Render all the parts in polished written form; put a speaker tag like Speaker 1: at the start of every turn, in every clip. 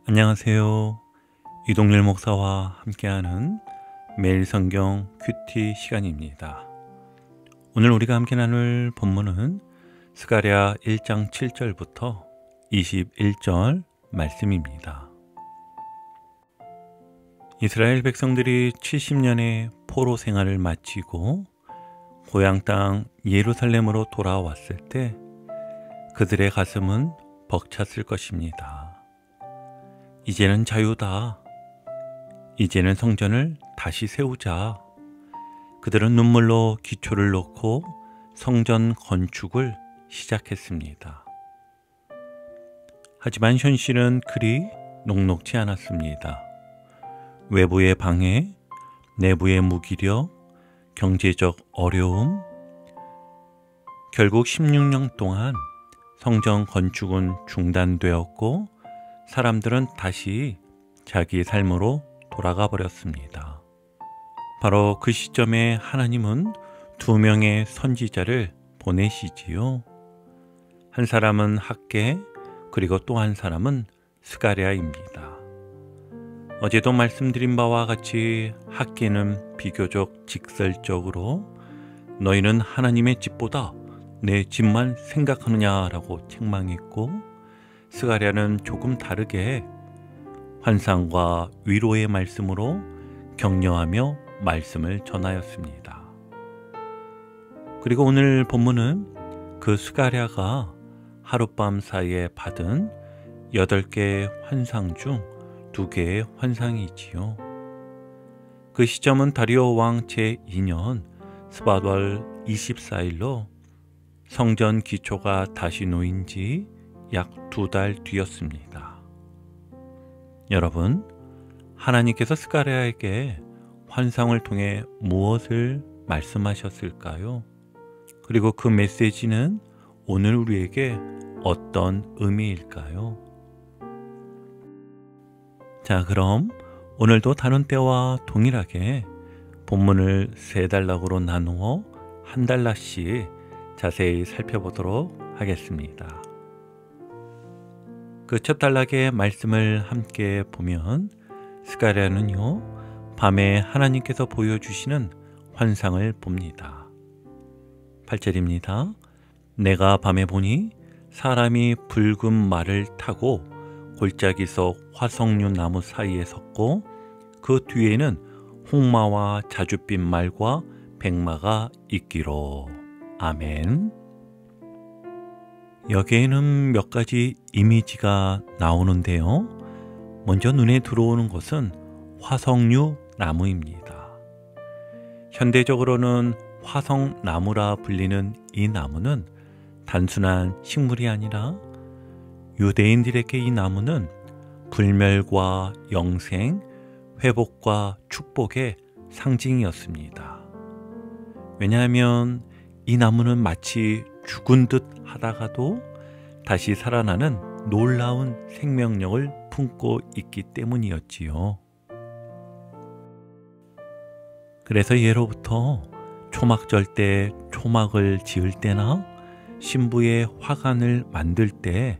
Speaker 1: 안녕하세요. 이동열 목사와 함께하는 매일 성경 큐티 시간입니다. 오늘 우리가 함께 나눌 본문은 스가랴 1장 7절부터 21절 말씀입니다. 이스라엘 백성들이 70년의 포로 생활을 마치고 고향 땅 예루살렘으로 돌아왔을 때 그들의 가슴은 벅찼을 것입니다. 이제는 자유다. 이제는 성전을 다시 세우자. 그들은 눈물로 기초를 놓고 성전 건축을 시작했습니다. 하지만 현실은 그리 녹록지 않았습니다. 외부의 방해, 내부의 무기력, 경제적 어려움, 결국 16년 동안 성전 건축은 중단되었고 사람들은 다시 자기의 삶으로 돌아가 버렸습니다. 바로 그 시점에 하나님은 2명의 선지자를 보내시지요. 한 사람은 학개, 그리고 또 한 사람은 스가랴입니다. 어제도 말씀드린 바와 같이 학개는 비교적 직설적으로 너희는 하나님의 집보다 내 집만 생각하느냐라고 책망했고, 스가랴는 조금 다르게 환상과 위로의 말씀으로 격려하며 말씀을 전하였습니다. 그리고 오늘 본문은 그 스가랴가 하룻밤 사이에 받은 8개의 환상 중 2개의 환상이지요. 그 시점은 다리오 왕 제2년 스바달 24일로 성전 기초가 다시 놓인 지 약 2달 뒤였습니다. 여러분, 하나님께서 스가랴에게 환상을 통해 무엇을 말씀하셨을까요? 그리고 그 메시지는 오늘 우리에게 어떤 의미일까요? 자, 그럼 오늘도 다른 때와 동일하게 본문을 3단락으로 나누어 한 단락씩 자세히 살펴보도록 하겠습니다. 그 첫 단락의 말씀을 함께 보면 스가랴는요, 밤에 하나님께서 보여주시는 환상을 봅니다. 8절입니다. 내가 밤에 보니 사람이 붉은 말을 타고 골짜기 속 화석류 나무 사이에 섰고 그 뒤에는 홍마와 자줏빛 말과 백마가 있기로. 아멘. 여기에는 몇 가지 이미지가 나오는데요. 먼저 눈에 들어오는 것은 화석류 나무입니다. 현대적으로는 화석나무라 불리는 이 나무는 단순한 식물이 아니라 유대인들에게 이 나무는 불멸과 영생, 회복과 축복의 상징이었습니다. 왜냐하면 이 나무는 마치 죽은 듯 하다가도 다시 살아나는 놀라운 생명력을 품고 있기 때문이었지요. 그래서 예로부터 초막절 때 초막을 지을 때나 신부의 화관을 만들 때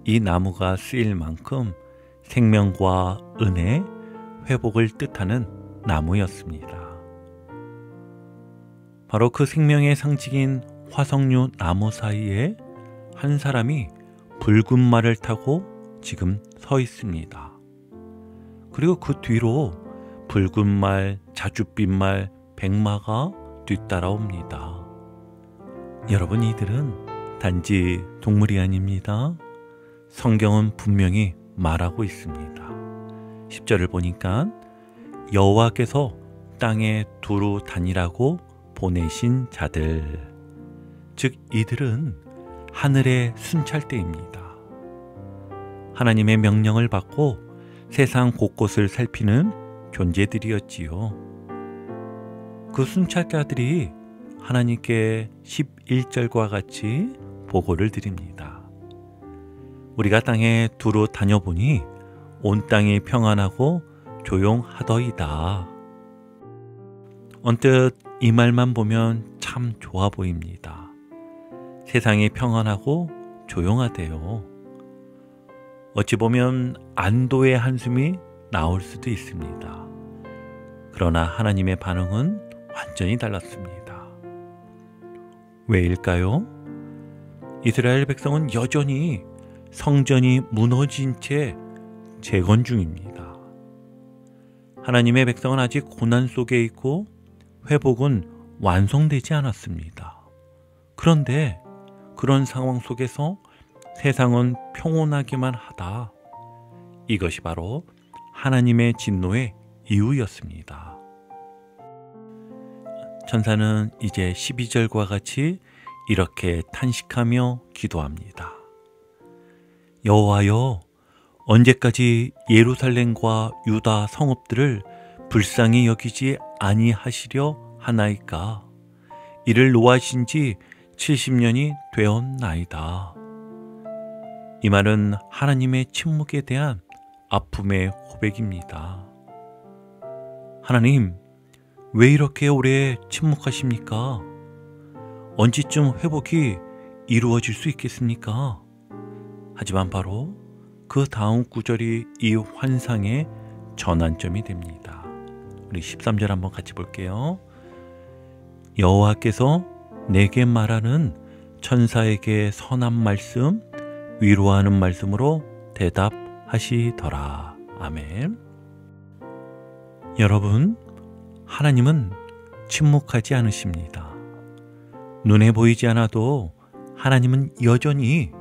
Speaker 1: 이 나무가 쓰일 만큼 생명과 은혜, 회복을 뜻하는 나무였습니다. 바로 그 생명의 상징인 화석류 나무 사이에 한 사람이 붉은 말을 타고 지금 서 있습니다. 그리고 그 뒤로 붉은 말, 자줏빛 말, 백마가 뒤따라옵니다. 여러분, 이들은 단지 동물이 아닙니다. 성경은 분명히 말하고 있습니다. 10절을 보니까 여호와께서 땅에 두루 다니라고 보내신 자들, 즉 이들은 하늘의 순찰대입니다. 하나님의 명령을 받고 세상 곳곳을 살피는 존재들이었지요. 그 순찰자들이 하나님께 11절과 같이 보고를 드립니다. 우리가 땅에 두루 다녀보니 온 땅이 평안하고 조용하더이다. 언뜻 이 말만 보면 참 좋아 보입니다. 세상이 평안하고 조용하대요. 어찌 보면 안도의 한숨이 나올 수도 있습니다. 그러나 하나님의 반응은 완전히 달랐습니다. 왜일까요? 이스라엘 백성은 여전히 성전이 무너진 채 재건 중입니다. 하나님의 백성은 아직 고난 속에 있고 회복은 완성되지 않았습니다. 그런데 그런 상황 속에서 세상은 평온하기만 하다. 이것이 바로 하나님의 진노의 이유였습니다. 천사는 이제 12절과 같이 이렇게 탄식하며 기도합니다. 여호와여, 언제까지 예루살렘과 유다 성읍들을 불쌍히 여기지 아니하시려 하나이까? 이를 노하신 지 70년이 되었나이다. 이 말은 하나님의 침묵에 대한 아픔의 고백입니다. 하나님, 왜 이렇게 오래 침묵하십니까? 언제쯤 회복이 이루어질 수 있겠습니까? 하지만 바로 그 다음 구절이 이 환상의 전환점이 됩니다. 우리 13절 한번 같이 볼게요. 여호와께서 내게 말하는 천사에게 선한 말씀, 위로하는 말씀으로 대답하시더라. 아멘. 여러분, 하나님은 침묵하지 않으십니다. 눈에 보이지 않아도 하나님은 여전히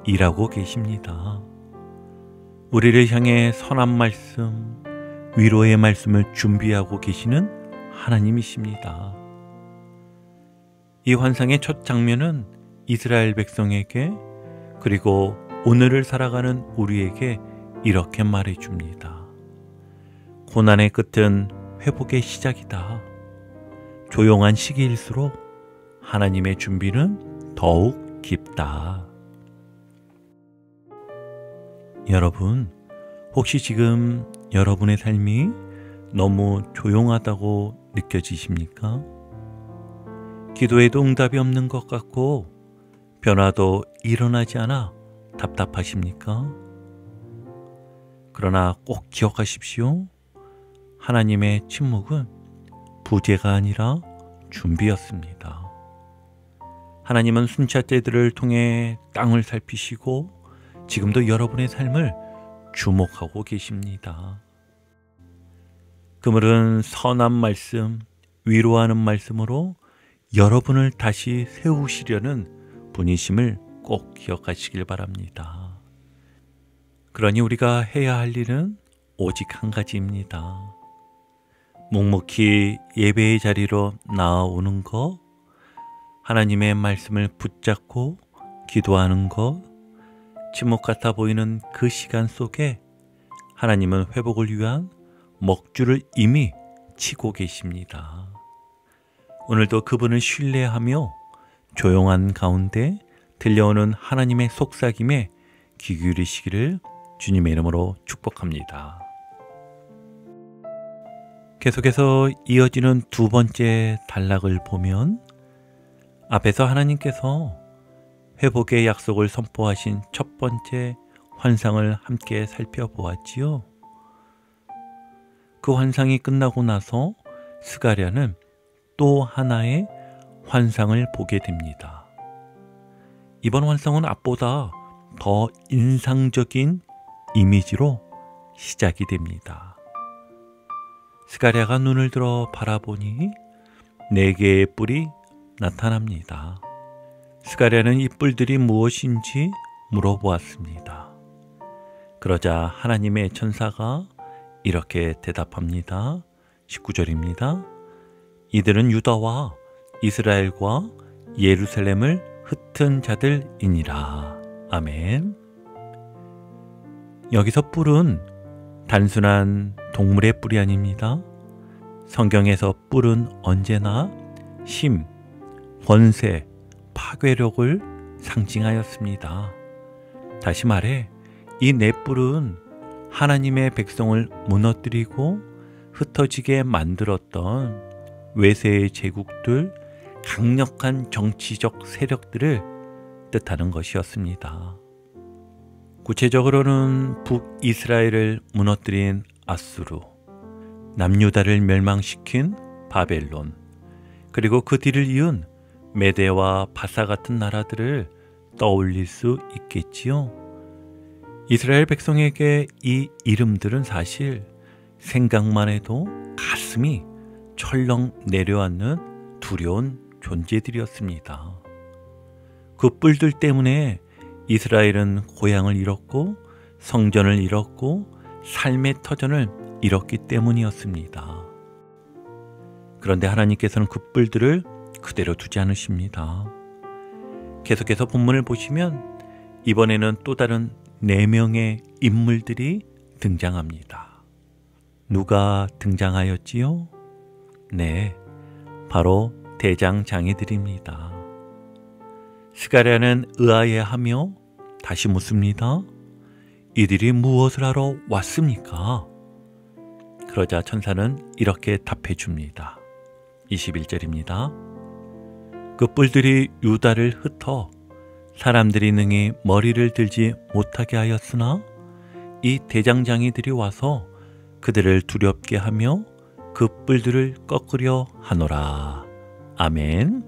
Speaker 1: 일하고 계십니다. 우리를 향해 선한 말씀, 위로의 말씀을 준비하고 계시는 하나님이십니다. 이 환상의 첫 장면은 이스라엘 백성에게 그리고 오늘을 살아가는 우리에게 이렇게 말해줍니다. 고난의 끝은 회복의 시작이다. 조용한 시기일수록 하나님의 준비는 더욱 깊다. 여러분, 혹시 지금 여러분의 삶이 너무 조용하다고 느껴지십니까? 기도에도 응답이 없는 것 같고 변화도 일어나지 않아 답답하십니까? 그러나 꼭 기억하십시오. 하나님의 침묵은 부재가 아니라 준비였습니다. 하나님은 순찰대들을 통해 땅을 살피시고 지금도 여러분의 삶을 주목하고 계십니다. 그물은 선한 말씀, 위로하는 말씀으로 여러분을 다시 세우시려는 분이심을 꼭 기억하시길 바랍니다. 그러니 우리가 해야 할 일은 오직 한 가지입니다. 묵묵히 예배의 자리로 나아오는 것, 하나님의 말씀을 붙잡고 기도하는 것, 침묵 같아 보이는 그 시간 속에 하나님은 회복을 위한 먹줄을 이미 치고 계십니다. 오늘도 그분을 신뢰하며 조용한 가운데 들려오는 하나님의 속삭임에 귀 기울이시기를 주님의 이름으로 축복합니다. 계속해서 이어지는 두 번째 단락을 보면 앞에서 하나님께서 회복의 약속을 선포하신 첫 번째 환상을 함께 살펴보았지요. 그 환상이 끝나고 나서 스가랴는 또 하나의 환상을 보게 됩니다. 이번 환상은 앞보다 더 인상적인 이미지로 시작이 됩니다. 스가랴가 눈을 들어 바라보니 4개의 뿔이 나타납니다. 스가랴는 이 뿔들이 무엇인지 물어보았습니다. 그러자 하나님의 천사가 이렇게 대답합니다. 19절입니다. 이들은 유다와 이스라엘과 예루살렘을 흩은 자들이니라. 아멘. 여기서 뿔은 단순한 동물의 뿔이 아닙니다. 성경에서 뿔은 언제나 힘, 권세, 파괴력을 상징하였습니다. 다시 말해 이 네 뿔은 하나님의 백성을 무너뜨리고 흩어지게 만들었던 외세의 제국들, 강력한 정치적 세력들을 뜻하는 것이었습니다. 구체적으로는 북이스라엘을 무너뜨린 아수르, 남유다를 멸망시킨 바벨론, 그리고 그 뒤를 이은 메대와 바사 같은 나라들을 떠올릴 수 있겠지요. 이스라엘 백성에게 이 이름들은 사실 생각만 해도 가슴이 철렁 내려앉는 두려운 존재들이었습니다. 그 뿔들 때문에 이스라엘은 고향을 잃었고 성전을 잃었고 삶의 터전을 잃었기 때문이었습니다. 그런데 하나님께서는 그 뿔들을 그대로 두지 않으십니다. 계속해서 본문을 보시면 이번에는 또 다른 4명의 인물들이 등장합니다. 누가 등장하였지요? 네, 바로 대장장이들입니다. 스가랴는 의아해하며 다시 묻습니다. 이들이 무엇을 하러 왔습니까? 그러자 천사는 이렇게 답해 줍니다. 21절입니다. 그 뿔들이 유다를 흩어 사람들이 능히 머리를 들지 못하게 하였으나 이 대장장이들이 와서 그들을 두렵게 하며 그 뿔들을 꺾으려 하노라. 아멘.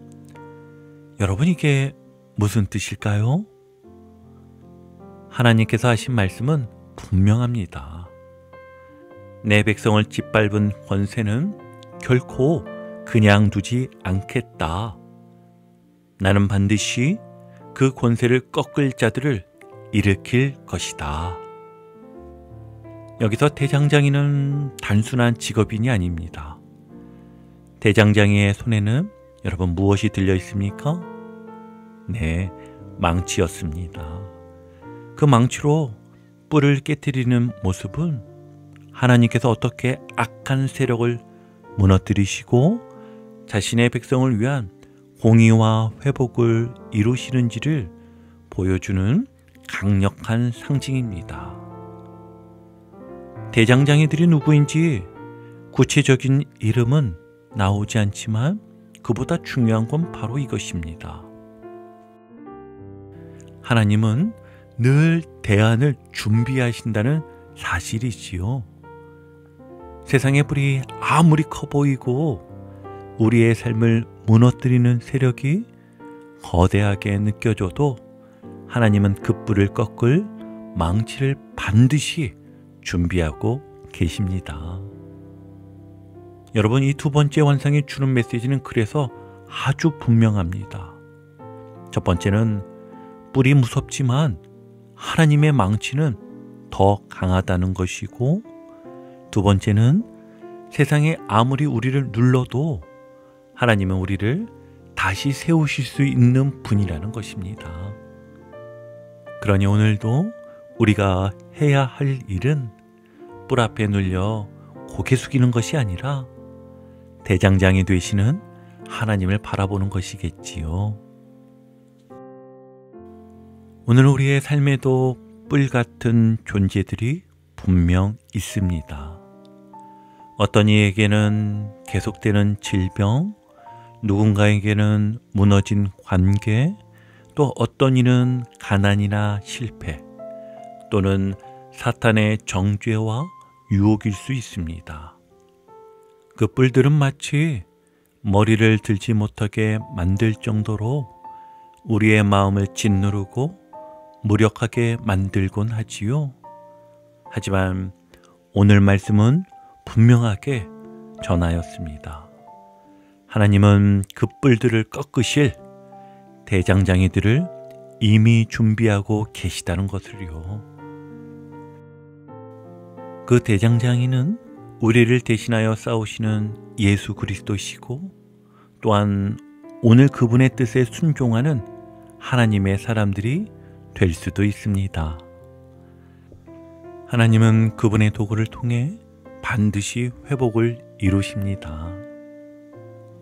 Speaker 1: 여러분, 이게 무슨 뜻일까요? 하나님께서 하신 말씀은 분명합니다. 내 백성을 짓밟은 권세는 결코 그냥 두지 않겠다. 나는 반드시 그 권세를 꺾을 자들을 일으킬 것이다. 여기서 대장장이는 단순한 직업인이 아닙니다. 대장장이의 손에는 여러분 무엇이 들려 있습니까? 네, 망치였습니다. 그 망치로 뿔을 깨뜨리는 모습은 하나님께서 어떻게 악한 세력을 무너뜨리시고 자신의 백성을 위한 공의와 회복을 이루시는지를 보여주는 강력한 상징입니다. 대장장이들이 누구인지 구체적인 이름은 나오지 않지만 그보다 중요한 건 바로 이것입니다. 하나님은 늘 대안을 준비하신다는 사실이지요. 세상의 불이 아무리 커 보이고 우리의 삶을 무너뜨리는 세력이 거대하게 느껴져도 하나님은 그 뿔을 꺾을 망치를 반드시 준비하고 계십니다. 여러분, 이 두 번째 환상이 주는 메시지는 그래서 아주 분명합니다. 첫 번째는 뿔이 무섭지만 하나님의 망치는 더 강하다는 것이고, 두 번째는 세상에 아무리 우리를 눌러도 하나님은 우리를 다시 세우실 수 있는 분이라는 것입니다. 그러니 오늘도 우리가 해야 할 일은 뿔 앞에 눌려 고개 숙이는 것이 아니라 대장장이 되시는 하나님을 바라보는 것이겠지요. 오늘 우리의 삶에도 뿔 같은 존재들이 분명 있습니다. 어떤 이에게는 계속되는 질병, 누군가에게는 무너진 관계, 또 어떤 이는 가난이나 실패, 또는 사탄의 정죄와 유혹일 수 있습니다. 그 뿔들은 마치 머리를 들지 못하게 만들 정도로 우리의 마음을 짓누르고 무력하게 만들곤 하지요. 하지만 오늘 말씀은 분명하게 전하였습니다. 하나님은 그 뿔들을 꺾으실 대장장이들을 이미 준비하고 계시다는 것을요. 그 대장장이는 우리를 대신하여 싸우시는 예수 그리스도시고, 또한 오늘 그분의 뜻에 순종하는 하나님의 사람들이 될 수도 있습니다. 하나님은 그분의 도구를 통해 반드시 회복을 이루십니다.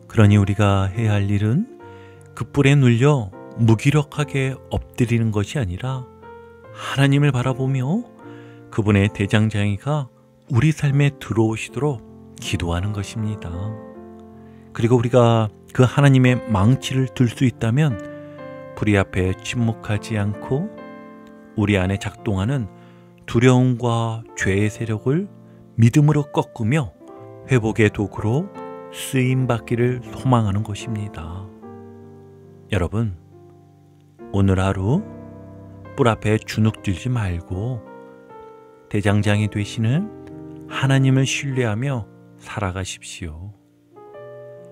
Speaker 1: 그러니 우리가 해야 할 일은 그 뿔에 눌려 무기력하게 엎드리는 것이 아니라 하나님을 바라보며 그분의 대장장이가 우리 삶에 들어오시도록 기도하는 것입니다. 그리고 우리가 그 하나님의 망치를 들 수 있다면 불의 앞에 침묵하지 않고 우리 안에 작동하는 두려움과 죄의 세력을 믿음으로 꺾으며 회복의 도구로 쓰임받기를 소망하는 것입니다. 여러분, 오늘 하루 뿔 앞에 주눅들지 말고 대장장이 되시는 하나님을 신뢰하며 살아가십시오.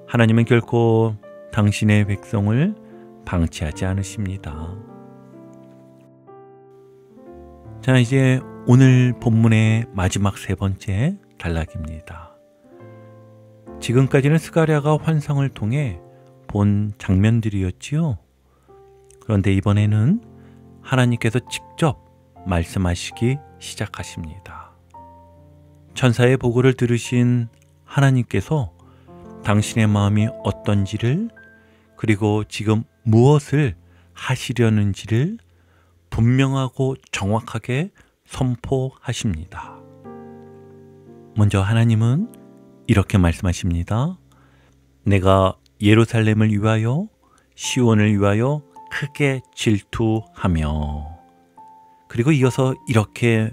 Speaker 1: 하나님은 결코 당신의 백성을 방치하지 않으십니다. 자, 이제 오늘 본문의 마지막 세 번째 단락입니다. 지금까지는 스가랴가 환상을 통해 본 장면들이었지요. 그런데 이번에는 하나님께서 직접 말씀하시기 시작하십니다. 천사의 보고를 들으신 하나님께서 당신의 마음이 어떤지를, 그리고 지금 무엇을 하시려는지를 분명하고 정확하게 선포하십니다. 먼저 하나님은 이렇게 말씀하십니다. 내가 예루살렘을 위하여 시온을 위하여 크게 질투하며, 그리고 이어서 이렇게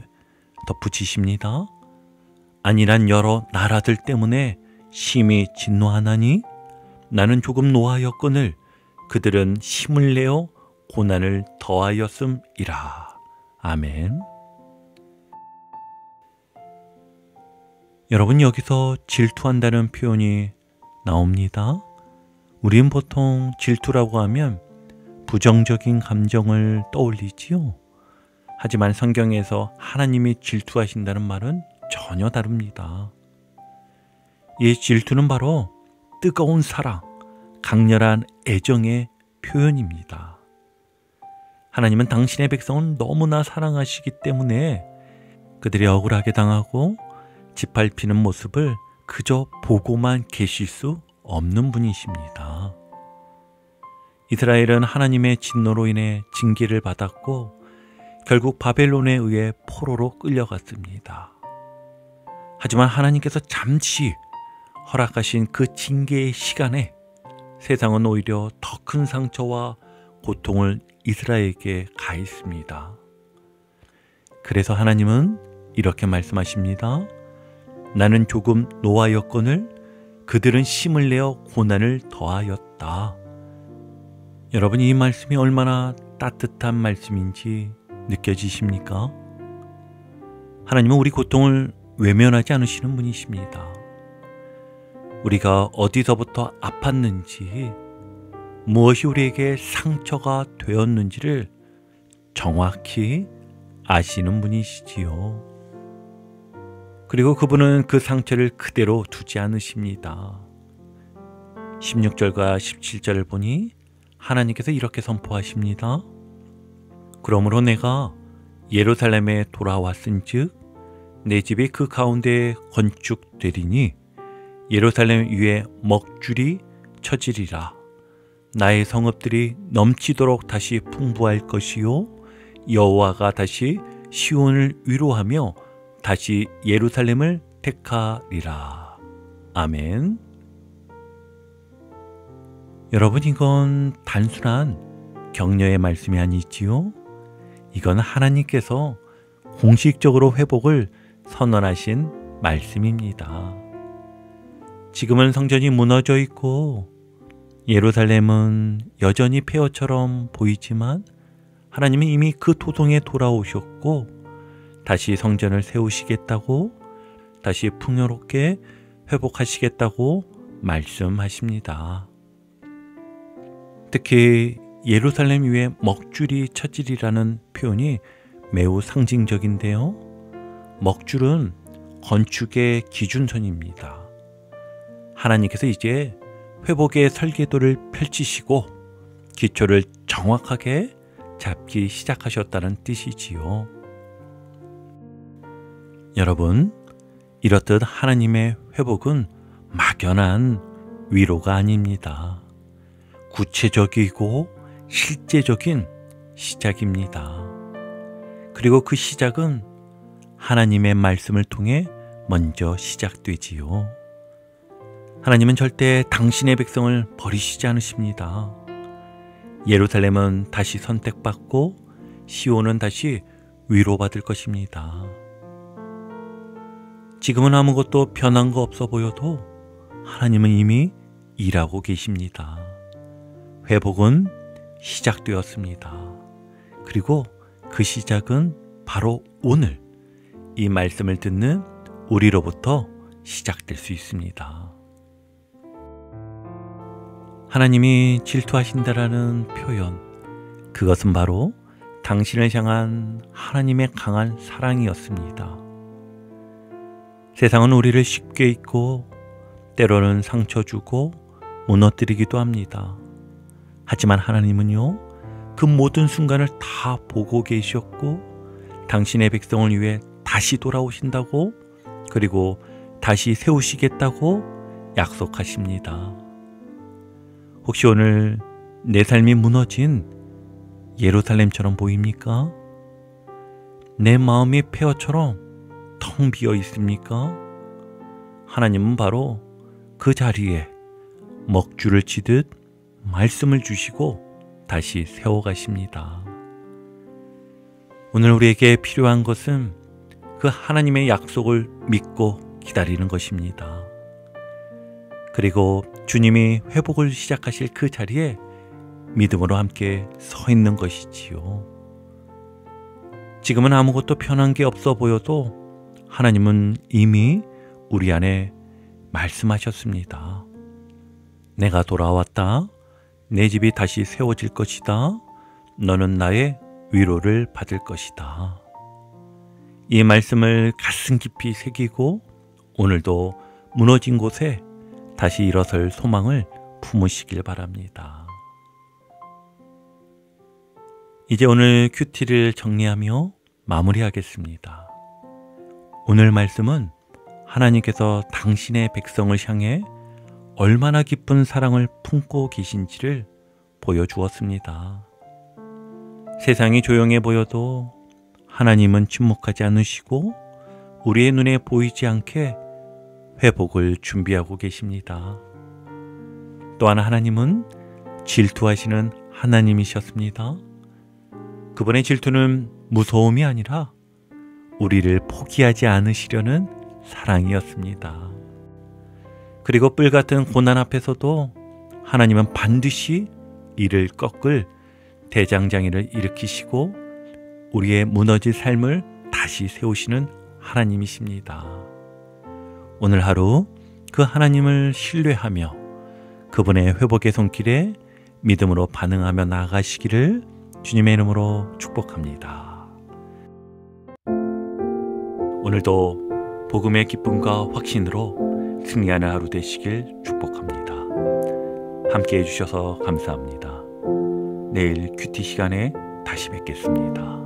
Speaker 1: 덧붙이십니다. 아니란 여러 나라들 때문에 심히 진노하나니 나는 조금 노하였거늘 그들은 힘을 내어 고난을 더하였음이라. 아멘. 여러분, 여기서 질투한다는 표현이 나옵니다. 우린 보통 질투라고 하면 부정적인 감정을 떠올리지요. 하지만 성경에서 하나님이 질투하신다는 말은 전혀 다릅니다. 이 질투는 바로 뜨거운 사랑, 강렬한 애정의 표현입니다. 하나님은 당신의 백성을 너무나 사랑하시기 때문에 그들이 억울하게 당하고 짓밟히는 모습을 그저 보고만 계실 수 없는 분이십니다. 이스라엘은 하나님의 진노로 인해 징계를 받았고 결국 바벨론에 의해 포로로 끌려갔습니다. 하지만 하나님께서 잠시 허락하신 그 징계의 시간에 세상은 오히려 더 큰 상처와 고통을 이스라엘에게 가했습니다. 그래서 하나님은 이렇게 말씀하십니다. 나는 조금 노하였거늘 그들은 힘을 내어 고난을 더하였다. 여러분, 이 말씀이 얼마나 따뜻한 말씀인지 느껴지십니까? 하나님은 우리 고통을 외면하지 않으시는 분이십니다. 우리가 어디서부터 아팠는지, 무엇이 우리에게 상처가 되었는지를 정확히 아시는 분이시지요. 그리고 그분은 그 상처를 그대로 두지 않으십니다. 16절과 17절을 보니 하나님께서 이렇게 선포하십니다. 그러므로 내가 예루살렘에 돌아왔은즉 내 집이 그 가운데에 건축되리니 예루살렘 위에 먹줄이 쳐지리라. 나의 성읍들이 넘치도록 다시 풍부할 것이요 여호와가 다시 시온을 위로하며 다시 예루살렘을 택하리라. 아멘. 여러분, 이건 단순한 격려의 말씀이 아니지요. 이건 하나님께서 공식적으로 회복을 선언하신 말씀입니다. 지금은 성전이 무너져 있고 예루살렘은 여전히 폐허처럼 보이지만 하나님은 이미 그 토성에 돌아오셨고 다시 성전을 세우시겠다고, 다시 풍요롭게 회복하시겠다고 말씀하십니다. 특히 예루살렘 위에 먹줄이 쳐지리라는 표현이 매우 상징적인데요. 먹줄은 건축의 기준선입니다. 하나님께서 이제 회복의 설계도를 펼치시고 기초를 정확하게 잡기 시작하셨다는 뜻이지요. 여러분, 이렇듯 하나님의 회복은 막연한 위로가 아닙니다. 구체적이고 실제적인 시작입니다. 그리고 그 시작은 하나님의 말씀을 통해 먼저 시작되지요. 하나님은 절대 당신의 백성을 버리시지 않으십니다. 예루살렘은 다시 선택받고 시온은 다시 위로받을 것입니다. 지금은 아무것도 변한 거 없어 보여도 하나님은 이미 일하고 계십니다. 회복은 시작되었습니다. 그리고 그 시작은 바로 오늘 이 말씀을 듣는 우리로부터 시작될 수 있습니다. 하나님이 질투하신다라는 표현, 그것은 바로 당신을 향한 하나님의 강한 사랑이었습니다. 세상은 우리를 쉽게 잊고 때로는 상처 주고 무너뜨리기도 합니다. 하지만 하나님은요, 그 모든 순간을 다 보고 계셨고 당신의 백성을 위해 다시 돌아오신다고, 그리고 다시 세우시겠다고 약속하십니다. 혹시 오늘 내 삶이 무너진 예루살렘처럼 보입니까? 내 마음이 폐허처럼 텅 비어 있습니까? 하나님은 바로 그 자리에 먹줄을 치듯 말씀을 주시고 다시 세워가십니다. 오늘 우리에게 필요한 것은 그 하나님의 약속을 믿고 기다리는 것입니다. 그리고 주님이 회복을 시작하실 그 자리에 믿음으로 함께 서 있는 것이지요. 지금은 아무것도 편한 게 없어 보여도 하나님은 이미 우리 안에 말씀하셨습니다. 내가 돌아왔다. 내 집이 다시 세워질 것이다. 너는 나의 위로를 받을 것이다. 이 말씀을 가슴 깊이 새기고 오늘도 무너진 곳에 다시 일어설 소망을 품으시길 바랍니다. 이제 오늘 큐티를 정리하며 마무리하겠습니다. 오늘 말씀은 하나님께서 당신의 백성을 향해 얼마나 깊은 사랑을 품고 계신지를 보여주었습니다. 세상이 조용해 보여도 하나님은 침묵하지 않으시고 우리의 눈에 보이지 않게 회복을 준비하고 계십니다. 또한 하나님은 질투하시는 하나님이셨습니다. 그분의 질투는 무서움이 아니라 우리를 포기하지 않으시려는 사랑이었습니다. 그리고 뿔 같은 고난 앞에서도 하나님은 반드시 이를 꺾을 대장장이를 일으키시고 우리의 무너진 삶을 다시 세우시는 하나님이십니다. 오늘 하루 그 하나님을 신뢰하며 그분의 회복의 손길에 믿음으로 반응하며 나아가시기를 주님의 이름으로 축복합니다. 오늘도 복음의 기쁨과 확신으로 승리하는 하루 되시길 축복합니다. 함께 해주셔서 감사합니다. 내일 큐티 시간에 다시 뵙겠습니다.